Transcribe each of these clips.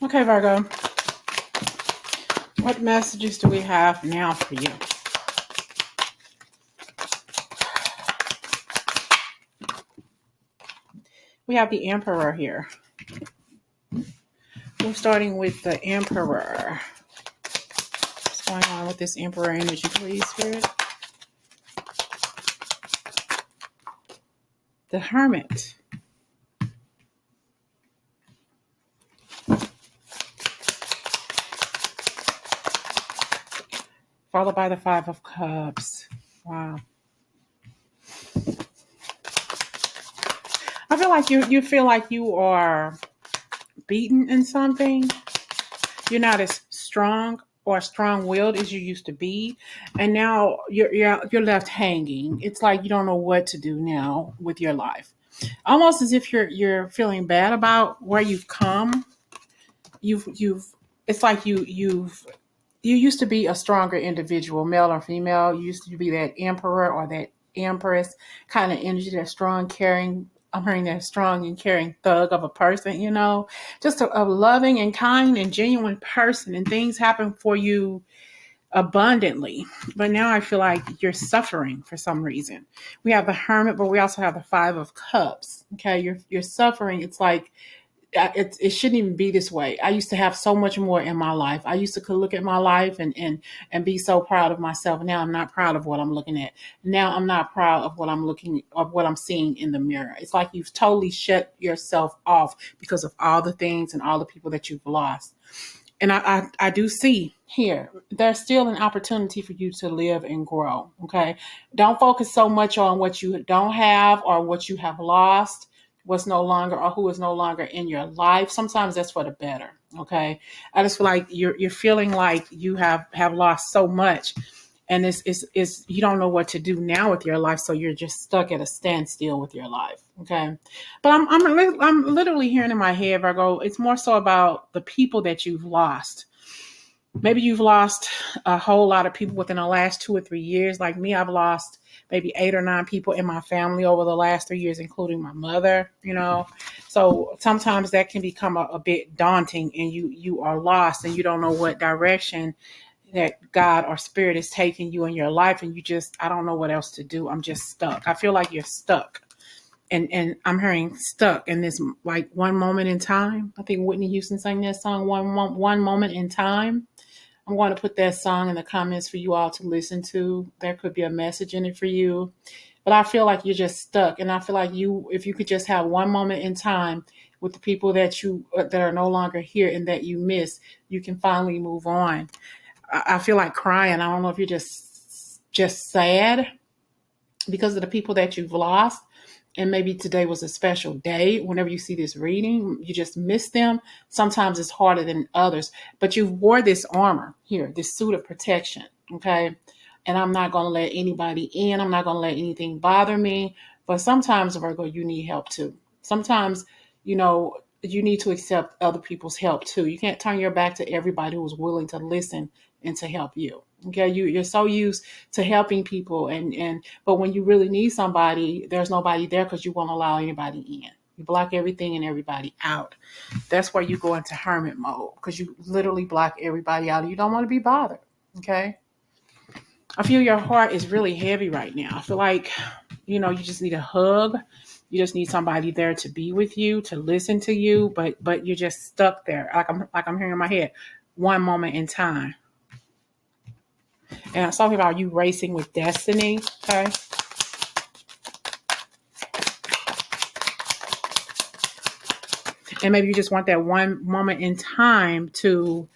Okay, Virgo, what messages do we have now for you? We have the Emperor here. We're starting with the Emperor. What's going on with this Emperor energy, please, Spirit? The Hermit. Followed by the Five of Cups. Wow. I feel like you feel like you are beaten in something. You're not as strong or strong-willed as you used to be, and now you're left hanging. It's like you don't know what to do now with your life. Almost as if you're feeling bad about where you've come. You've it's like you used to be a stronger individual, male or female. You used to be that emperor or that empress kind of energy, that strong, caring. I'm hearing that strong and caring thug of a person, just a loving and kind and genuine person. And things happen for you abundantly. But now I feel like you're suffering for some reason. We have the Hermit, but we also have the Five of Cups. Okay, you're suffering. It's like it shouldn't even be this way. I used to have so much more in my life. I used to look at my life and be so proud of myself. Now I'm not proud of what I'm looking at. Now I'm not proud of what I'm seeing in the mirror. It's like you've totally shut yourself off because of all the things and all the people that you've lost. And I do see here, there's still an opportunity for you to live and grow. Okay. Don't focus so much on what you don't have or what you have lost, what's no longer or who is no longer in your life. Sometimes that's for the better. Okay. I just feel like you're feeling like you have lost so much, and it's you don't know what to do now with your life, so you're just stuck at a standstill with your life. Okay. But I'm literally hearing in my head, Virgo, it's more so about the people that you've lost. Maybe you've lost a whole lot of people within the last 2 or 3 years. Like me, I've lost maybe 8 or 9 people in my family over the last 3 years, including my mother. So sometimes that can become a bit daunting, and you are lost and you don't know what direction that God or spirit is taking you in your life, and I don't know what else to do. I'm just stuck. I feel like you're stuck. And I'm hearing stuck in this, like, one moment in time. I think Whitney Houston sang that song, one moment in time. I'm going to put that song in the comments for you all to listen to. There could be a message in it for you. But I feel like you're just stuck. And I feel like if you could just have one moment in time with the people that are no longer here and that you miss, you can finally move on. I feel like crying. I don't know if you're just sad because of the people that you've lost. And maybe today was a special day. Whenever you see this reading, you just miss them. Sometimes it's harder than others. But you wore this armor here, this suit of protection. Okay. And I'm not going to let anybody in. I'm not going to let anything bother me. But sometimes, Virgo, you need help too. Sometimes, you need to accept other people's help too. You can't turn your back to everybody who's willing to listen and to help you. Okay, you're so used to helping people, but when you really need somebody, there's nobody there because you won't allow anybody in. You block everything and everybody out. That's where you go into hermit mode, because you literally block everybody out. You don't want to be bothered. Okay, I feel your heart is really heavy right now. I feel like you just need a hug. You just need somebody there to be with you, to listen to you, but you're just stuck there. Like I'm hearing in my head, one moment in time. And I'm talking about you racing with destiny. Okay. And maybe you just want that one moment in time to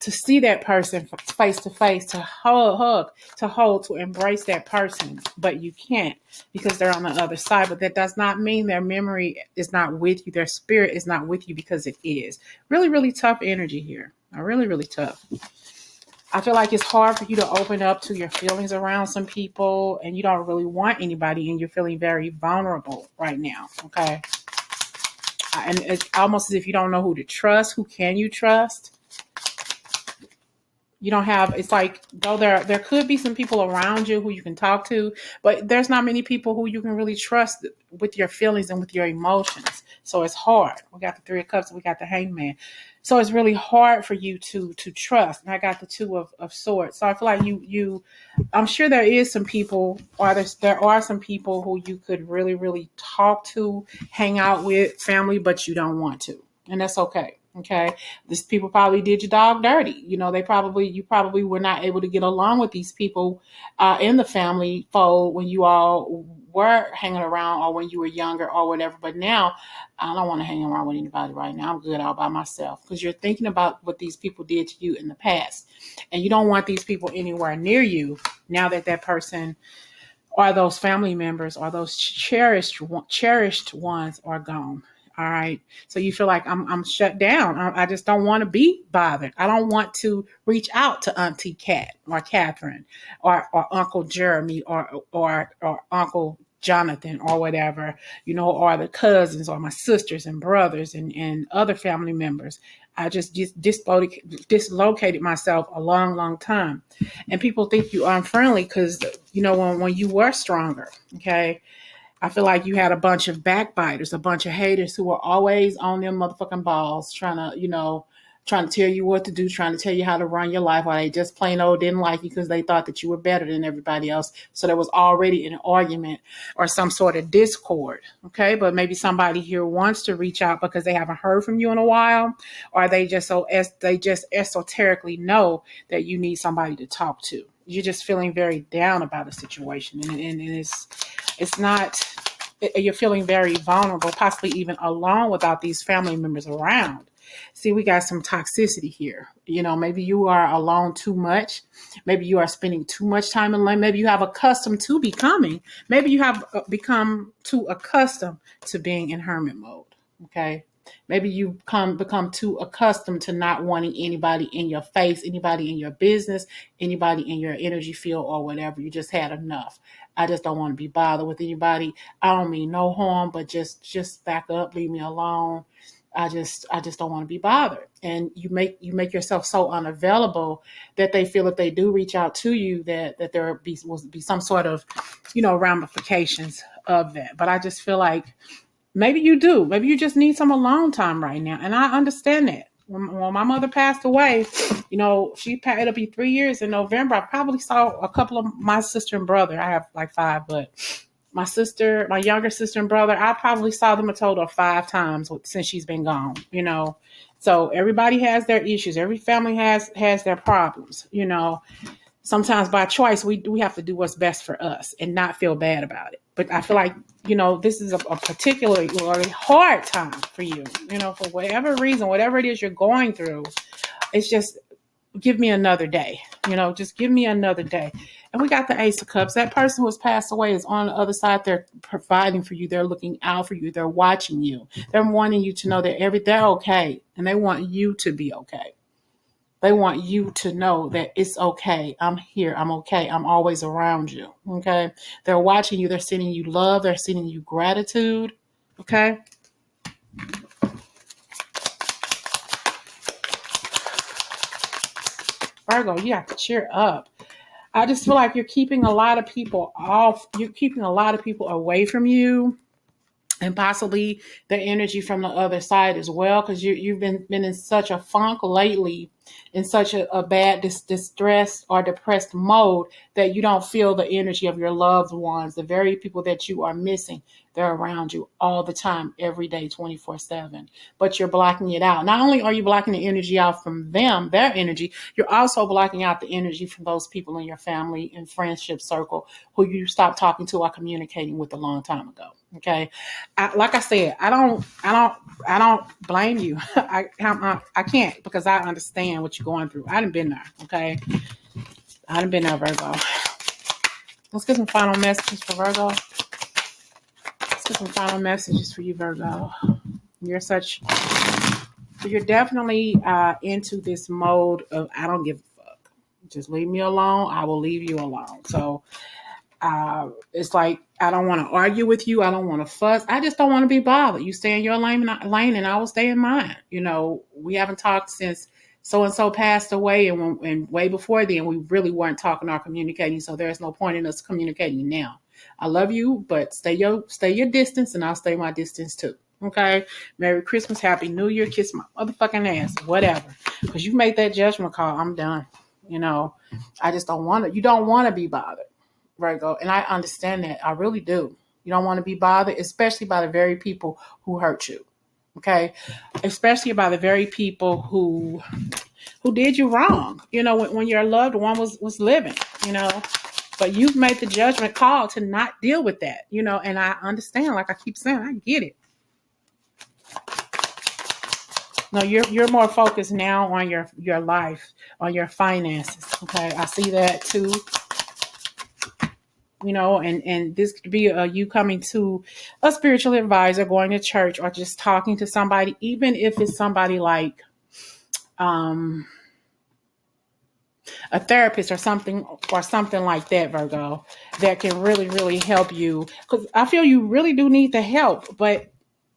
see that person face to face, to hug, to hold, to embrace that person, but you can't because they're on the other side. But that does not mean their memory is not with you. Their spirit is not with you, because it is. Really, really tough energy here. Really, really tough. I feel like it's hard for you to open up to your feelings around some people, and you don't really want anybody, and you're feeling very vulnerable right now. Okay. And it's almost as if you don't know who to trust. Who can you trust? You don't have, it's like, though there could be some people around you who you can talk to, but there's not many people who you can really trust with your feelings and with your emotions. So it's hard. We got the Three of Cups, we got the Hangman. So it's really hard for you to trust. And I got the Two of Swords. So I feel like I'm sure there is some people, or there are some people who you could really, really talk to, hang out with, family, but you don't want to. And that's okay. Okay. These people probably did your dog dirty. You know, you probably were not able to get along with these people in the family fold when you all were hanging around, or when you were younger or whatever. But now I don't want to hang around with anybody right now. I'm good all by myself, because you're thinking about what these people did to you in the past, and you don't want these people anywhere near you now that that person, or those family members, or those cherished ones are gone. All right. So you feel like I'm shut down. I just don't want to be bothered. I don't want to reach out to Auntie Kat or Catherine or Uncle Jeremy or Uncle Jonathan or whatever, or the cousins or my sisters and brothers and other family members. I just dislocated myself a long, long time. And people think you unfriendly because, when you were stronger, okay? I feel like you had a bunch of backbiters, a bunch of haters who were always on them motherfucking balls, trying to tell you what to do, trying to tell you how to run your life, while they just plain old didn't like you because they thought that you were better than everybody else. So there was already an argument or some sort of discord. Okay. But maybe somebody here wants to reach out because they haven't heard from you in a while, or they just esoterically know that you need somebody to talk to. You're just feeling very down about a situation, and it's not, you're feeling very vulnerable, possibly even alone without these family members around. See, we got some toxicity here. Maybe you are alone too much. Maybe you are spending too much time alone. Maybe you have accustomed to becoming. Maybe you have become too accustomed to being in hermit mode. Okay. Maybe you become too accustomed to not wanting anybody in your face, anybody in your business, anybody in your energy field or whatever. You just had enough. I just don't want to be bothered with anybody. I don't mean no harm, but just back up, leave me alone. I just don't want to be bothered. And you make yourself so unavailable that they feel if they do reach out to you that there will be some sort of, ramifications of that. But I just feel like maybe you do. Maybe you just need some alone time right now. And I understand that. When my mother passed away, it'll be 3 years in November. I probably saw a couple of my sister and brother. I have like five, but my younger sister and brother, I probably saw them a total of 5 times since she's been gone, So everybody has their issues. Every family has their problems, Sometimes by choice, we have to do what's best for us and not feel bad about it. But I feel like, this is a particularly hard time for you, for whatever reason, whatever it is you're going through. It's just, give me another day, just give me another day. And we got the Ace of Cups. That person who has passed away is on the other side. They're providing for you. They're looking out for you. They're watching you. They're wanting you to know that they're okay. And they want you to be okay. They want you to know that it's okay. I'm here. I'm okay. I'm always around you. Okay. They're watching you. They're sending you love. They're sending you gratitude. Okay. Virgo, you have to cheer up. I just feel like you're keeping a lot of people off. You're keeping a lot of people away from you, and possibly the energy from the other side as well, because you've been in such a funk lately, in such a bad distressed or depressed mode, that you don't feel the energy of your loved ones, the very people that you are missing. They're around you all the time, every day, 24/7. But you're blocking it out. Not only are you blocking the energy out from them, their energy, you're also blocking out the energy from those people in your family and friendship circle who you stopped talking to or communicating with a long time ago. Okay. Like I said, I don't blame you. I can't, because I understand what you're going through. I done been there. Okay. I done been there, Virgo. Let's get some final messages for Virgo. Let's get some final messages for you, Virgo. You're definitely into this mode of, I don't give a fuck. Just leave me alone. I will leave you alone. So it's like, I don't want to argue with you. I don't want to fuss. I just don't want to be bothered. You stay in your lane and I will stay in mine. We haven't talked since so and so passed away, and way before then we really weren't talking or communicating. So there's no point in us communicating now. I love you, but stay your distance, and I'll stay my distance too. Okay. Merry Christmas, Happy New Year, kiss my motherfucking ass, whatever. Because you made that judgment call. I'm done. I just don't want to. You don't want to be bothered, Virgo, and I understand that. I really do. You don't want to be bothered, especially by the very people who hurt you. Okay, especially by the very people who did you wrong. When your loved one was living. But you've made the judgment call to not deal with that. And I understand. Like I keep saying, I get it. No, you're more focused now on your life, on your finances. Okay, I see that too. And this could be you coming to a spiritual advisor, going to church, or just talking to somebody, even if it's somebody like a therapist or something like that, Virgo, that can really, really help you. Because I feel you really do need the help, but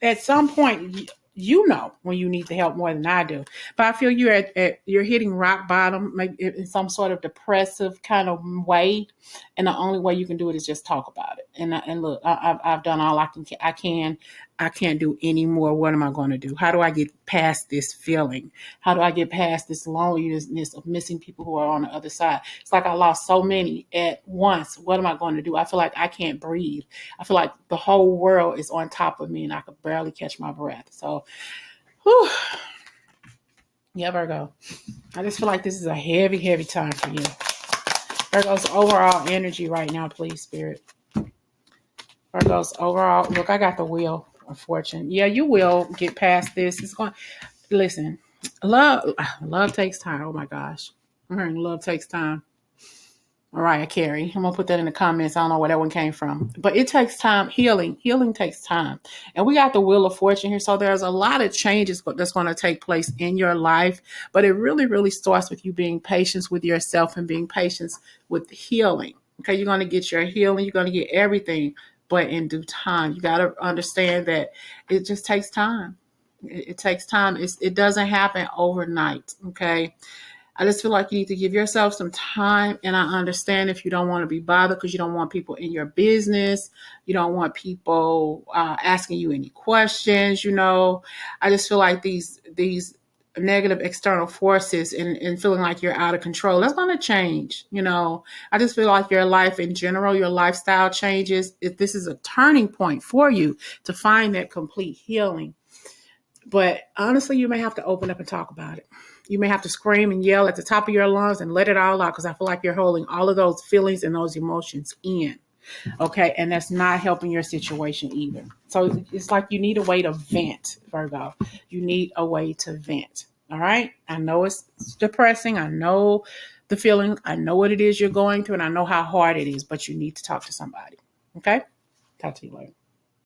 at some point, you know when you need the help more than I do. But I feel you're hitting rock bottom, maybe in some sort of depressive kind of way, and the only way you can do it is just talk about it. And look, I've done all I can. I can't do any more. What am I going to do? How do I get past this feeling? How do I get past this loneliness of missing people who are on the other side? It's like I lost so many at once. What am I going to do? I feel like I can't breathe. I feel like the whole world is on top of me and I could barely catch my breath. So, whew. Yeah, Virgo. I just feel like this is a heavy, heavy time for you. Virgo's overall energy right now, please, Spirit. Virgo's overall. Look, I got the wheel of fortune. Yeah, you will get past this. It's going. Listen, love takes time. Oh my gosh, I'm hearing love takes time. Mariah Carey. I'm gonna put that in the comments. I don't know where that one came from, but it takes time. Healing takes time, and we got the Wheel of Fortune here. So there's a lot of changes that's going to take place in your life, but it really, really starts with you being patient with yourself and being patient with healing. Okay, you're going to get your healing. You're going to get everything, but in due time. You got to understand that it just takes time. It takes time. It doesn't happen overnight. Okay. I just feel like you need to give yourself some time. And I understand if you don't want to be bothered because you don't want people in your business. You don't want people asking you any questions. I just feel like these negative external forces and feeling like you're out of control, that's going to change. I just feel like your life in general, your lifestyle changes. If this is a turning point for you to find that complete healing. But honestly, you may have to open up and talk about it. You may have to scream and yell at the top of your lungs and let it all out because I feel like you're holding all of those feelings and those emotions in. Okay. And that's not helping your situation either. So it's like you need a way to vent, Virgo. You need a way to vent. All right. I know it's depressing. I know the feeling. I know what it is you're going through and I know how hard it is, but you need to talk to somebody. Okay. Talk to you later.